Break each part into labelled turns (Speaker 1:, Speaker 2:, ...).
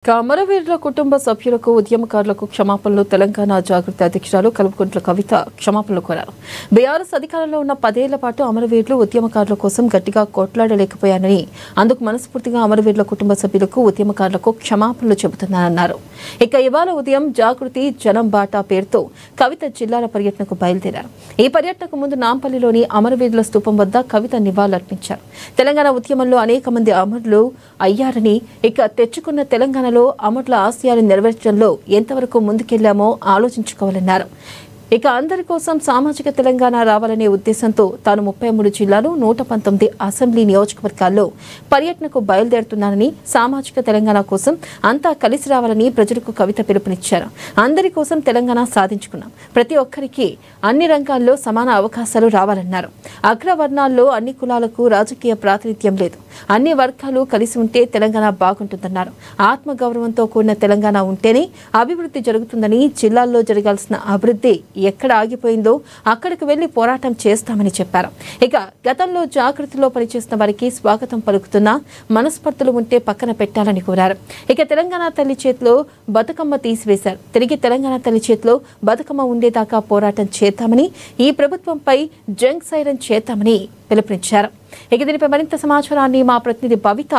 Speaker 1: అమరవీరుల కుటుంబ సభ్యులకు ఉద్యమకారులకు క్షమాపణలు తెలంగాణ జాగృతి అధ్యక్షురాలు కల్వకుంట్ల కవిత క్షమాపణలు కోరారు. బీఆర్ఎస్ అధికారంలో ఉన్న 10 ఏళ్ల పాటు అమరవీరులు ఉద్యమకారుల కోసం గట్టిగా కొట్లాడలేకపోయానని, అందుకు మనస్ఫూర్తిగా అమరవీరుల కుటుంబ సభ్యులకు ఉద్యమకారులకు క్షమాపణలు చెబుతున్నానన్నారు. ఇక ఇవాళ ఉదయం జాగృతి జనం బాటా పేరుతో కవిత జిల్లాల పర్యటనకు బయలుదేరారు. ఈ పర్యటనకు ముందు నాంపల్లిలోని అమరవీరుల స్తూపం వద్ద కవిత నివాళులర్పించారు. తెలంగాణ ఉద్యమంలో అనేక మంది అమరులు అయ్యారని, ఇక తెచ్చుకున్న తెలంగాణ అమరుల ఆశయాలు నెరవేర్చడంలో ఎంతవరకు ముందుకెళ్లామో ఆలోచించుకోవాలన్నారు. ఇక అందరి కోసం సామాజిక తెలంగాణ రావాలనే ఉద్దేశంతో తాను 33 జిల్లాలు 119 అసెంబ్లీ నియోజకవర్గాల్లో పర్యటనకు బయలుదేరుతున్నానని, సామాజిక తెలంగాణ కోసం అంతా కలిసి రావాలని ప్రజలకు కవిత పిలుపునిచ్చారు. అందరి కోసం తెలంగాణ సాధించుకున్నాం, ప్రతి ఒక్కరికి అన్ని రంగాల్లో సమాన అవకాశాలు రావాలన్నారు. అగ్రవర్ణాల్లో అన్ని కులాలకు రాజకీయ ప్రాతినిధ్యం లేదు, అన్ని వర్గాలు కలిసి ఉంటే తెలంగాణ బాగుంటుందన్నారు. ఆత్మగౌరవంతో కూడిన తెలంగాణ ఉంటేనే అభివృద్ధి జరుగుతుందని, జిల్లాల్లో జరగాల్సిన అభివృద్ధి ఎక్కడ ఆగిపోయిందో అక్కడికి వెళ్లి పోరాటం చేస్తామని చెప్పారు. ఇక గతంలో జాగృతిలో పనిచేసిన వారికి స్వాగతం పలుకుతున్నా, మనస్పర్ధలు ఉంటే పక్కన పెట్టాలని కోరారు. ఇక తెలంగాణ తల్లి చేతిలో బతుకమ్మ తీసివేశారు, తిరిగి తెలంగాణ తల్లి చేతిలో బతుకమ్మ ఉండేదాకా పోరాటం చేద్దామని, ఈ ప్రభుత్వంపై జంగ్ సైరన్ చేద్దామని పిలుపునిచ్చారు. ఇక దీనిపై మరింత సమాచారాన్ని మా ప్రతినిధి భవిత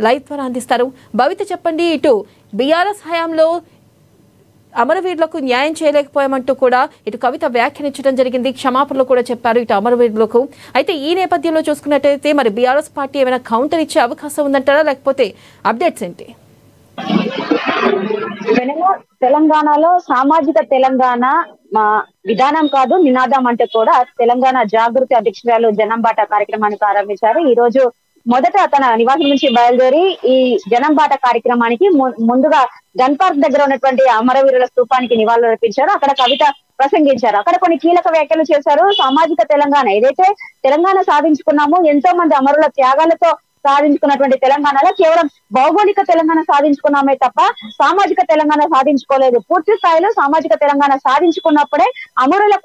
Speaker 1: లైవ్ ద్వారా అందిస్తారు. భవిత, చెప్పండి. ఇటు బీఆర్ఎస్ హయాంలో అమరవీరులకు న్యాయం చేయలేకపోయామంటూ కూడా ఇటు కవిత వ్యాఖ్యానించడం జరిగింది, క్షమాపణలు కూడా చెప్పారు ఇటు అమరవీరులకు. అయితే ఈ నేపథ్యంలో చూసుకున్నట్టయితే మరి బీఆర్ఎస్ పార్టీ ఏమైనా కౌంటర్ ఇచ్చే అవకాశం ఉందంటారా, లేకపోతే అప్డేట్స్ ఏంటి?
Speaker 2: తెలంగాణలో సామాజిక తెలంగాణ మా విధానం కాదు నినాదం అంటే కూడా తెలంగాణ జాగృతి అధ్యక్షురాలు జనంబాట కార్యక్రమాన్ని ప్రారంభించారు. ఈ రోజు మొదట తన నివాసం నుంచి బయలుదేరి ఈ జనంబాట కార్యక్రమానికి ముందుగా గన్ పార్క్ దగ్గర ఉన్నటువంటి అమరవీరుల స్తూపానికి నివాళులు అర్పించారు. అక్కడ కవిత ప్రసంగించారు. అక్కడ కొన్ని కీలక వ్యాఖ్యలు చేశారు. సామాజిక తెలంగాణ ఏదైతే తెలంగాణ సాధించుకున్నామో, ఎంతో మంది అమరుల త్యాగాలతో సాధించుకున్నటువంటి తెలంగాణలో కేవలం భౌగోళిక తెలంగాణ సాధించుకున్నామే తప్ప సామాజిక తెలంగాణ సాధించుకోలేదు. పూర్తి స్థాయిలో సామాజిక తెలంగాణ సాధించుకున్నప్పుడే అమరుల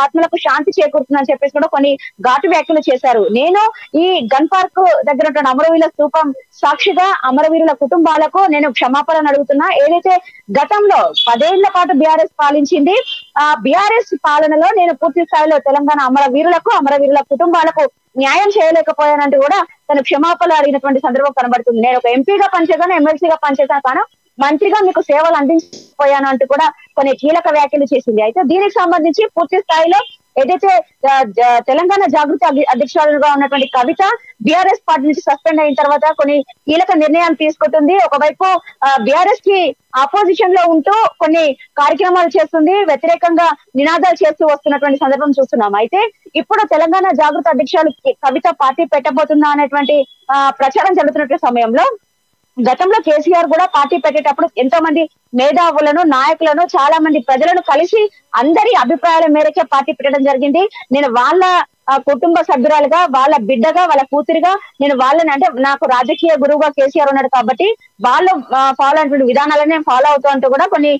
Speaker 2: ఆత్మలకు శాంతి చేకూరుతుందని చెప్పేసి కూడా కొన్ని ఘాటు వ్యాఖ్యలు చేశారు. నేను ఈ గన్ పార్క్ దగ్గర అమరవీరుల స్తూపం సాక్షిగా అమరవీరుల కుటుంబాలకు నేను క్షమాపణలు అడుగుతున్నా. ఏదైతే గతంలో 10 ఏళ్ల పాటు బీఆర్ఎస్ పాలించింది, ఆ బీఆర్ఎస్ పాలనలో నేను పూర్తి స్థాయిలో తెలంగాణ అమరవీరుల కుటుంబాలకు న్యాయం చేయలేకపోయానంటూ కూడా తను క్షమాపణలు అడిగినటువంటి సందర్భం కనబడుతుంది. నేను ఒక ఎంపీగా పనిచేశాను, ఎమ్మెల్సీగా పనిచేశాను, కానీ మంత్రిగా మీకు సేవలు అందించకపోయాను అంటూ కూడా కొన్ని కీలక వ్యాఖ్యలు చేసింది. అయితే దీనికి సంబంధించి పూర్తి స్థాయిలో ఏదైతే తెలంగాణ జాగృతి అధ్యక్షురాలుగా ఉన్నటువంటి కవిత బీఆర్ఎస్ పార్టీ నుంచి సస్పెండ్ అయిన తర్వాత కొన్ని కీలక నిర్ణయాలు తీసుకుంటుంది. ఒకవైపు బీఆర్ఎస్ కి ఆపోజిషన్ లో ఉంటూ కొన్ని కార్యక్రమాలు చేస్తుంది, వ్యతిరేకంగా నినాదాలు చేస్తూ వస్తున్నటువంటి సందర్భం చూస్తున్నాం. అయితే ఇప్పుడు తెలంగాణ జాగృతి అధ్యక్షురాలు కవిత పార్టీ పెట్టబోతుందా అనేటువంటి ప్రచారం జరుగుతున్నటువంటి సమయంలో గతంలో కేసీఆర్ కూడా పార్టీ పెట్టేటప్పుడు ఎంతో మంది మేధావులను, నాయకులను, చాలా మంది ప్రజలను కలిసి అందరి అభిప్రాయాల మేరకే పార్టీ పెట్టడం జరిగింది. నేను వాళ్ళ కుటుంబ సభ్యురాలుగా, వాళ్ళ బిడ్డగా, వాళ్ళ కూతురిగా నేను వాళ్ళని, అంటే నాకు రాజకీయ గురువుగా కేసీఆర్ ఉన్నాడు కాబట్టి వాళ్ళు ఫాలో అయినటువంటి విధానాలను నేను ఫాలో అవుతూ అంటూ కూడా కొన్ని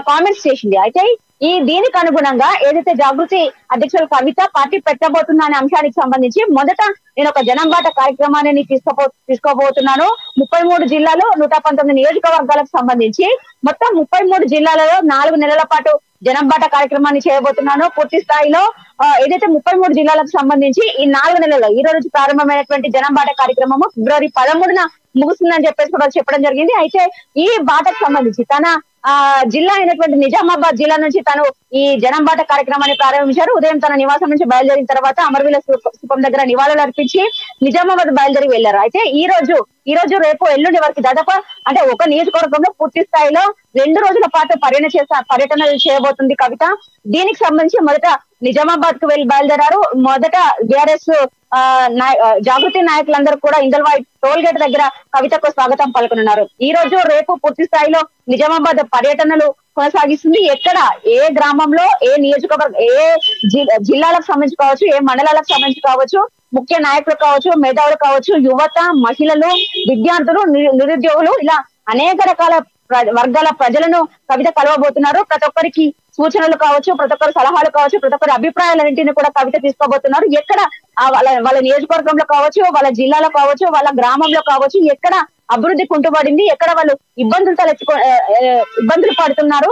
Speaker 2: కామెంట్స్ చేసింది. అయితే దీనికి అనుగుణంగా ఏదైతే జాగృతి అధ్యక్షులు కవిత పార్టీ పెట్టబోతున్నా అనే అంశానికి సంబంధించి మొదట నేను ఒక జనంబాట కార్యక్రమాన్ని తీసుకోబోతున్నాను. 33 జిల్లాలు 119 నియోజకవర్గాలకు సంబంధించి మొత్తం 33 జిల్లాలలో 4 నెలల పాటు జనంబాట కార్యక్రమాన్ని చేయబోతున్నాను. పూర్తి స్థాయిలో ఏదైతే 33 జిల్లాలకు సంబంధించి ఈ 4 నెలల్లో ఈ రోజు ప్రారంభమైనటువంటి జనంబాట కార్యక్రమము ఫిబ్రవరి 13న ముగుస్తుందని చెప్పేసి కూడా చెప్పడం జరిగింది. అయితే ఈ బాటకు సంబంధించి తన జిల్లా అయినటువంటి నిజామాబాద్ జిల్లా నుంచి తను ఈ జనంబాట కార్యక్రమాన్ని ప్రారంభించారు. ఉదయం తన నివాసం నుంచి బయలుదేరిన తర్వాత అమరవీరుల స్తూపం దగ్గర నివాళులు అర్పించి నిజామాబాద్ బయలుదేరి వెళ్లారు. అయితే ఈ రోజు రేపు ఎల్లుండి వరకు దాదాపు అంటే ఒక నియోజకవర్గంలో పూర్తి స్థాయిలో 2 రోజుల పాటు పర్యటనలు చేయబోతుంది కవిత. దీనికి సంబంధించి మొదట నిజామాబాద్ కు బయలుదేరారు. మొదట బీఆర్ఎస్ జాగృతి నాయకులందరూ కూడా ఇందల్వాయి టోల్ గేట్ దగ్గర కవితకు స్వాగతం పలుకనున్నారు. ఈ రోజు రేపు పూర్తి స్థాయిలో నిజామాబాద్ పర్యటనలు కొనసాగిస్తుంది. ఎక్కడ ఏ గ్రామంలో ఏ నియోజకవర్గం ఏ జిల్లాలకు సంబంధించి కావచ్చు, ఏ మండలాలకు సంబంధించి కావచ్చు, ముఖ్య నాయకులు కావచ్చు, మేధావులు కావచ్చు, యువత, మహిళలు, విద్యార్థులు, నిరుద్యోగులు, ఇలా అనేక రకాల వర్గాల ప్రజలను కవిత కలవబోతున్నారు. ప్రతి ఒక్కరికి సూచనలు కావచ్చు, ప్రతి ఒక్కరి సలహాలు కావచ్చు, ప్రతి ఒక్కరి అభిప్రాయాలన్నింటినీ కూడా కవిత తీసుకోబోతున్నారు. ఎక్కడ వాళ్ళ నియోజకవర్గంలో కావచ్చు, వాళ్ళ జిల్లాలో కావచ్చు, వాళ్ళ గ్రామంలో కావచ్చు, ఎక్కడ అభివృద్ధి కుంటుపడింది, ఎక్కడ వాళ్ళు ఇబ్బందులు పడుతున్నారు,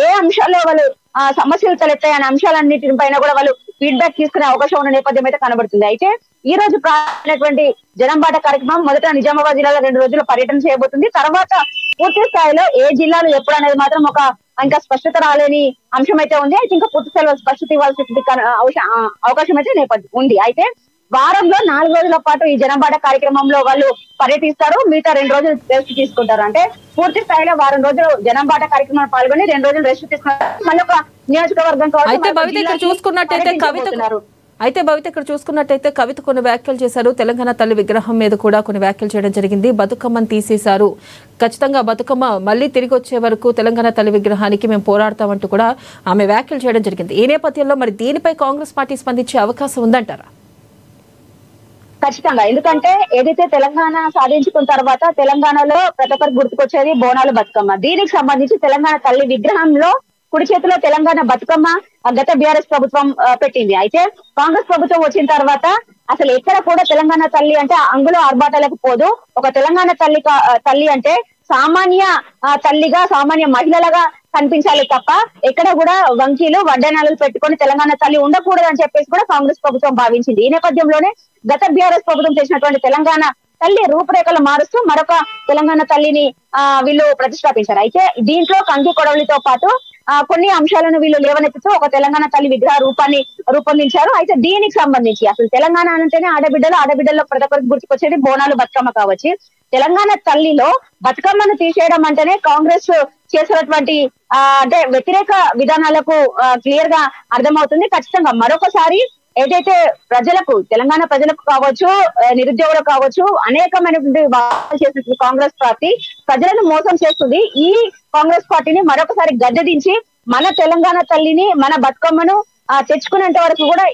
Speaker 2: ఏ అంశాల్లో వాళ్ళు సమస్యలు తలెత్తాయి అనే అంశాలన్నిటి పైన కూడా వాళ్ళు ఫీడ్బ్యాక్ తీసుకునే అవకాశం ఉన్న నేపథ్యం అయితే కనబడుతుంది. అయితే ఈ రోజు ప్రారంభమైనటువంటి జనంబాట కార్యక్రమం మొదట నిజామాబాద్ జిల్లాలో 2 రోజులు పర్యటన చేయబోతుంది. తర్వాత పూర్తి స్థాయిలో ఏ జిల్లాలు ఎప్పుడు అనేది మాత్రం ఇంకా స్పష్టత రాలేని అంశం అయితే ఉంది. అయితే ఇంకా పూర్తి స్థాయిలో స్పష్టత ఇవ్వాల్సిన అవకాశం అయితే ఉంది. అయితే వారంలో 4 రోజుల పాటు ఈ జనంబాట కార్యక్రమంలో వాళ్ళు పర్యటిస్తారు, మిగతా 2 రోజులు రెస్ట్ తీసుకుంటారు. అంటే పూర్తి స్థాయిలో వారం రోజులు జనంబాట కార్యక్రమంలో పాల్గొని 2 రోజులు రెస్ట్ తీసుకుంటారు. మళ్ళీ ఒక నియోజకవర్గం
Speaker 1: ఇక్కడ చూసుకున్నట్టయితే కవిత కొన్ని వ్యాఖ్యలు చేశారు. తెలంగాణ తల్లి విగ్రహం మీద కూడా కొన్ని వ్యాఖ్యలు చేయడం జరిగింది. బతుకమ్మను తీసేశారు, ఖచ్చితంగా బతుకమ్మ మళ్ళీ తిరిగి వచ్చే వరకు తెలంగాణ తల్లి విగ్రహానికి మేము పోరాడతామంటూ కూడా ఆమె వ్యాఖ్యలు చేయడం జరిగింది. ఈ నేపథ్యంలో మరి దీనిపై కాంగ్రెస్ పార్టీ స్పందించే అవకాశం ఉందంటారా?
Speaker 2: ఖచ్చితంగా, ఎందుకంటే ఏదైతే తెలంగాణ సాధించుకున్న తర్వాత తెలంగాణలో ప్రతి ఒక్కరికి గుర్తుకొచ్చేది బోనాలు బతుకమ్మ. దీనికి సంబంధించి తెలంగాణ తల్లి విగ్రహంలో కుడి చేతిలో తెలంగాణ బతుకమ్మ గత బీఆర్ఎస్ ప్రభుత్వం పెట్టింది. అయితే కాంగ్రెస్ ప్రభుత్వం వచ్చిన తర్వాత అసలు ఎక్కడ కూడా తెలంగాణ తల్లి అంటే అంగుళ ఆర్భాటాలకు పోదు. ఒక తెలంగాణ తల్లి అంటే సామాన్య తల్లిగా, సామాన్య మహిళలుగా కనిపించాలి తప్ప ఎక్కడ కూడా వంకీలు వడ్డనాలు పెట్టుకొని తెలంగాణ తల్లి ఉండకూడదు అని చెప్పేసి కూడా కాంగ్రెస్ ప్రభుత్వం భావించింది. ఈ నేపథ్యంలోనే గత బీఆర్ఎస్ ప్రభుత్వం చేసినటువంటి తెలంగాణ తల్లి రూపురేఖలు మారుస్తూ మరొక తెలంగాణ తల్లిని వీళ్ళు ప్రతిష్టాపించారు. అయితే దీంట్లో కంకి కొడవలితో పాటు కొన్ని అంశాలను వీళ్ళు లేవనెత్తుతూ ఒక తెలంగాణ తల్లి విగ్రహ రూపాన్ని రూపొందించారు. అయితే దీనికి సంబంధించి అసలు తెలంగాణ అంటేనే ఆడబిడ్డల్లో ప్రతి ఒక్కరికి గుర్తుకొచ్చేది బోనాలు బతుకమ్మ కావచ్చు. తెలంగాణ తల్లిలో బతుకమ్మను తీసేయడం అంటేనే కాంగ్రెస్ చేసినటువంటి అంటే వ్యతిరేక విధానాలకు క్లియర్ గా అర్థమవుతుంది. ఖచ్చితంగా మరొకసారి ఏదైతే ప్రజలకు, తెలంగాణ ప్రజలకు కావచ్చు, నిరుద్యోగులకు కావచ్చు, అనేకమైనటువంటి వాదాలు చేసిన కాంగ్రెస్ పార్టీ ప్రజలను మోసం చేస్తుంది. ఈ కాంగ్రెస్ పార్టీని మరొకసారి గద్దెదించి మన తెలంగాణ తల్లిని, మన బతుకమ్మను తెచ్చుకునేంత వరకు కూడా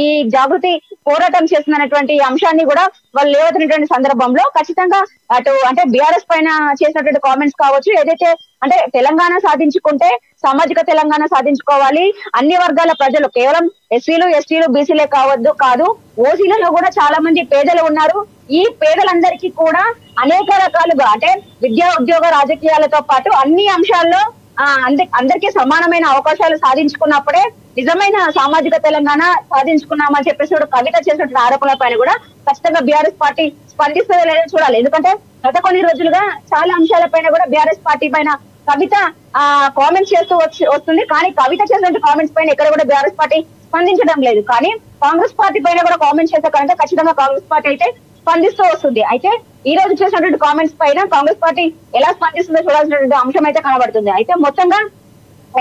Speaker 2: ఈ జాగృతి పోరాటం చేస్తున్నటువంటి అంశాన్ని కూడా వాళ్ళు లేవతున్నటువంటి సందర్భంలో ఖచ్చితంగా అటు అంటే బీఆర్ఎస్ పైన చేసినటువంటి కామెంట్స్ కావచ్చు, ఏదైతే అంటే తెలంగాణ సాధించుకుంటే సామాజిక తెలంగాణ సాధించుకోవాలి, అన్ని వర్గాల ప్రజలు, కేవలం ఎస్సీలు, ఎస్టీలు, బీసీలే కాదు ఓసీలలో కూడా చాలా మంది పేదలు ఉన్నారు. ఈ పేదలందరికీ కూడా అనేక రకాలుగా అంటే విద్యా, ఉద్యోగ, రాజకీయాలతో పాటు అన్ని అంశాల్లో అందరికీ సమానమైన అవకాశాలు సాధించుకున్నప్పుడే నిజమైన సామాజిక తెలంగాణ సాధించుకున్నామని చెప్పేసి కవిత చేసినటువంటి ఆరోపణల పైన కూడా ఖచ్చితంగా బీఆర్ఎస్ పార్టీ స్పందిస్తుందో లేదో చూడాలి. ఎందుకంటే గత కొన్ని రోజులుగా చాలా అంశాల పైన కూడా బీఆర్ఎస్ పార్టీ పైన కవిత కామెంట్స్ చేస్తూ వస్తుంది. కానీ కవిత చేసినటువంటి కామెంట్స్ పైన ఎక్కడ కూడా బీఆర్ఎస్ పార్టీ స్పందించడం లేదు. కానీ కాంగ్రెస్ పార్టీ పైన కూడా కామెంట్స్ చేశారంటే ఖచ్చితంగా కాంగ్రెస్ పార్టీ అయితే స్పందిస్తూ వస్తుంది. అయితే ఈ రోజు చేసినటువంటి కామెంట్స్ పైన కాంగ్రెస్ పార్టీ ఎలా స్పందిస్తుందో చూడాల్సినటువంటి అంశం అయితే కనబడుతుంది. అయితే మొత్తంగా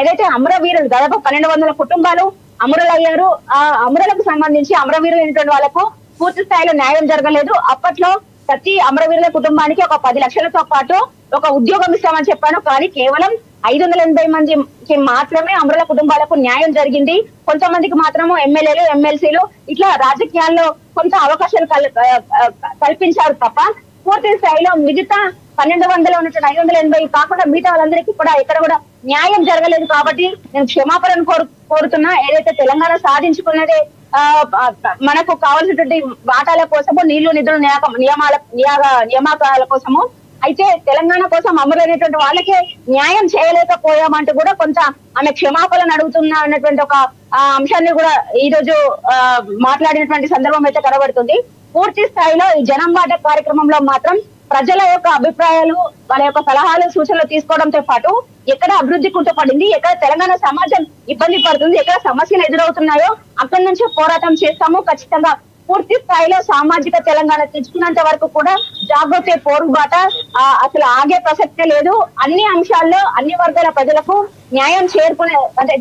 Speaker 2: ఏదైతే అమరవీరులు దాదాపు 1200 కుటుంబాలు అమరులయ్యారు, ఆ అమరులకు సంబంధించి అమరవీరులు అయినటువంటి వాళ్ళకు పూర్తి స్థాయిలో న్యాయం జరగలేదు. అప్పట్లో ప్రతి అమరవీరుల కుటుంబానికి ఒక 10 లక్షలతో పాటు ఒక ఉద్యోగం ఇస్తామని చెప్పాను. కానీ కేవలం 580 మందికి మాత్రమే అమరుల కుటుంబాలకు న్యాయం జరిగింది. కొంతమందికి మాత్రము ఎమ్మెల్యేలు, ఎమ్మెల్సీలు ఇట్లా రాజకీయాల్లో కొంత అవకాశాలు కల్పించారు తప్ప పూర్తి స్థాయిలో మిగతా 1200 ఉన్నటువంటి 580 కాకుండా మిగతా వాళ్ళందరికీ కూడా ఎక్కడ కూడా న్యాయం జరగలేదు. కాబట్టి నేను క్షమాపణను కోరుతున్నా. ఏదైతే తెలంగాణ సాధించుకున్నదే మనకు కావాల్సినటువంటి వాటాల కోసము, నీళ్లు నిధులు నియామకాల కోసము, అయితే తెలంగాణ కోసం అమరైనటువంటి వాళ్ళకే న్యాయం చేయలేకపోయామంటూ కూడా కొంత ఆమె క్షమాపణను అడుగుతున్నా అన్నటువంటి ఒక అంశాన్ని కూడా ఈ రోజు మాట్లాడినటువంటి సందర్భం అయితే కనబడుతుంది. పూర్తి స్థాయిలో ఈ జనంబాట కార్యక్రమంలో మాత్రం ప్రజల యొక్క అభిప్రాయాలు, వాళ్ళ యొక్క సలహాలు, సూచనలు తీసుకోవడంతో పాటు ఎక్కడ అభివృద్ధి కుంటుపడింది, ఎక్కడ తెలంగాణ సమాజం ఇబ్బంది పడుతుంది, ఎక్కడ సమస్యలు ఎదురవుతున్నాయో అక్కడి నుంచి పోరాటం చేస్తాము. ఖచ్చితంగా పూర్తి స్థాయిలో సామాజిక తెలంగాణ తెచ్చుకున్నంత వరకు కూడా జాగృతి పోరుబాట అసలు ఆగే ప్రసక్తే లేదు. అన్ని అంశాల్లో అన్ని వర్గాల ప్రజలకు న్యాయం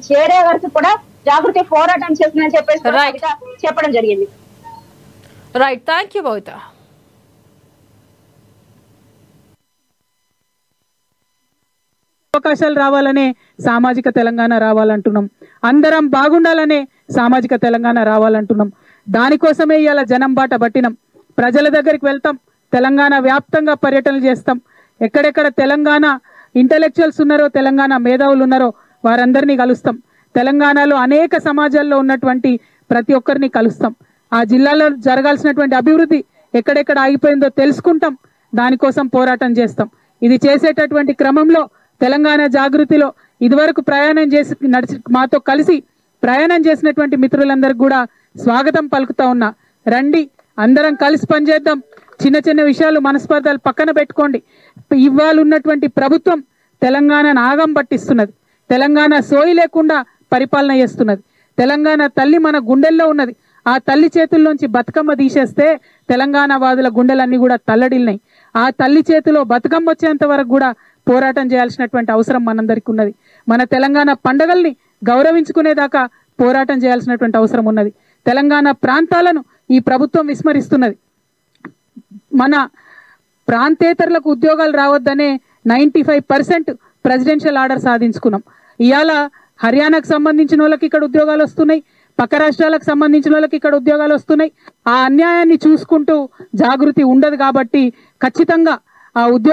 Speaker 2: చేరే వరకు కూడా జాగృతి పోరాటం చేస్తుందని చెప్పేసి చెప్పడం జరిగింది.
Speaker 1: రైట్, థ్యాంక్ యూ భవిత.
Speaker 3: అవకాశాలు రావాలనే సామాజిక తెలంగాణ రావాలంటున్నాం, అందరం బాగుండాలనే సామాజిక తెలంగాణ రావాలంటున్నాం. దానికోసమే ఇవాళ జనం బాట పట్టినాం. ప్రజల దగ్గరికి వెళ్తాం, తెలంగాణ వ్యాప్తంగా పర్యటనలు చేస్తాం. ఎక్కడెక్కడ తెలంగాణ ఇంటలెక్చువల్స్ ఉన్నారో, తెలంగాణ మేధావులు ఉన్నారో వారందరినీ కలుస్తాం. తెలంగాణలో అనేక సమాజాల్లో ఉన్నటువంటి ప్రతి ఒక్కరిని కలుస్తాం. ఆ జిల్లాలో జరగాల్సినటువంటి అభివృద్ధి ఎక్కడెక్కడ ఆగిపోయిందో తెలుసుకుంటాం. దానికోసం పోరాటం చేస్తాం. ఇది చేసేటటువంటి క్రమంలో తెలంగాణ జాగృతిలో ఇదివరకు ప్రయాణం చేసి మాతో కలిసి ప్రయాణం చేసినటువంటి మిత్రులందరికీ కూడా స్వాగతం పలుకుతా ఉన్నా. రండి, అందరం కలిసి పనిచేద్దాం. చిన్న చిన్న విషయాలు మనస్పర్ధలు పక్కన పెట్టుకోండి. ఇవాళ ఉన్నటువంటి ప్రభుత్వం తెలంగాణను ఆగం పట్టిస్తున్నది. తెలంగాణ సోయి లేకుండా పరిపాలన చేస్తున్నది. తెలంగాణ తల్లి మన గుండెల్లో ఉన్నది. ఆ తల్లి చేతుల్లోంచి బతుకమ్మ తీసేస్తే తెలంగాణ వాదుల గుండెలన్నీ కూడా తల్లడిల్లినాయి. ఆ తల్లి చేతిలో బతుకమ్మ వచ్చేంత వరకు కూడా పోరాటం చేయాల్సినటువంటి అవసరం మనందరికీ ఉన్నది. మన తెలంగాణ పండుగల్ని గౌరవించుకునేదాకా పోరాటం చేయాల్సినటువంటి అవసరం ఉన్నది. తెలంగాణ ప్రాంతాలను ఈ ప్రభుత్వం విస్మరిస్తున్నది. మన ప్రాంతేతరులకు ఉద్యోగాలు రావద్దనే 95% ప్రెసిడెన్షియల్ ఆర్డర్ సాధించుకున్నాం. ఇవాళ హర్యానాకు సంబంధించిన వాళ్ళకి ఇక్కడ ఉద్యోగాలు వస్తున్నాయి, పక్క రాష్ట్రాలకు సంబంధించిన వాళ్ళకి ఇక్కడ ఉద్యోగాలు వస్తున్నాయి. ఆ అన్యాయాన్ని చూసుకుంటూ జాగృతి ఉండదు కాబట్టి ఖచ్చితంగా ఆ ఉద్యోగ